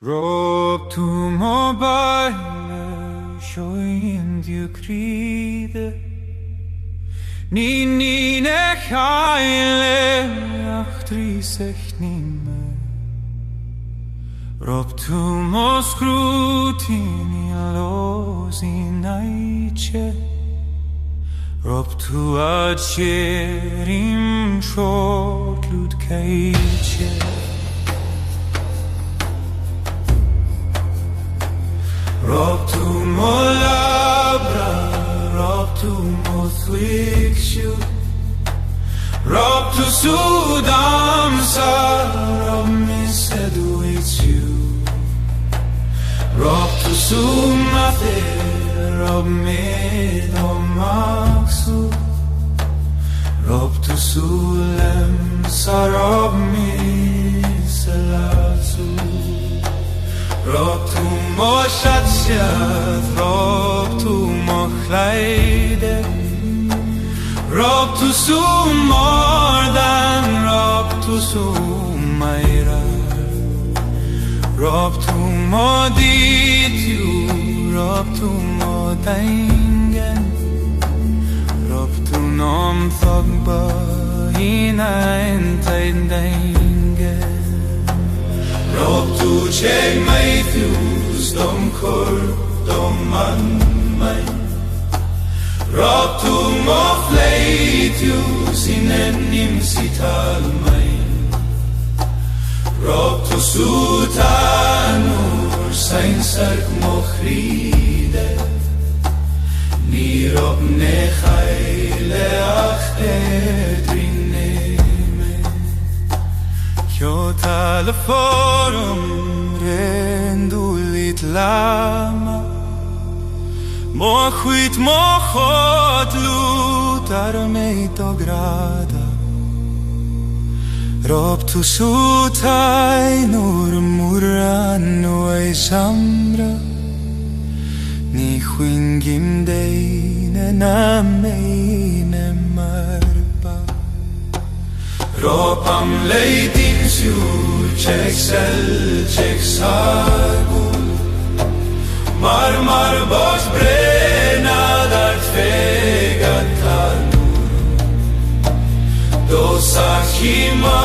Rob tu mobile shoin du kride Ni ne heile achtri sech nimme Rob tu moskrutini lozinaiche Rob tu adcherim shortlut keiche Rob tu molabra, rob tu mothwikshu Rob tu sudam sa, rob miseduichu Rob tu sumate, rob medomaksu Rob tu sulem sa, rob miselasu Rob tu moshatshat, rob tu mochlaide Rob tu sumordan, rob tu sumaira Rob tu moditu, rob tu modaingen Rob tu nom thogba hinein taindaingen Rob tu cheg maithus dom kur dom man mai Rob tu mofleitus inenim sital mai Rob tu sutanur sein sark mochride Ni rob nechaile achedrineme Kyo teleforum rendulit lama Mochuit mochot lut armeito grada Rob tu sutai nur murano ai samra Ni huingim deine na meine marba Rob am leidin su cheksel cheksagul Mar bosh brena dart fegat tanur Dos achima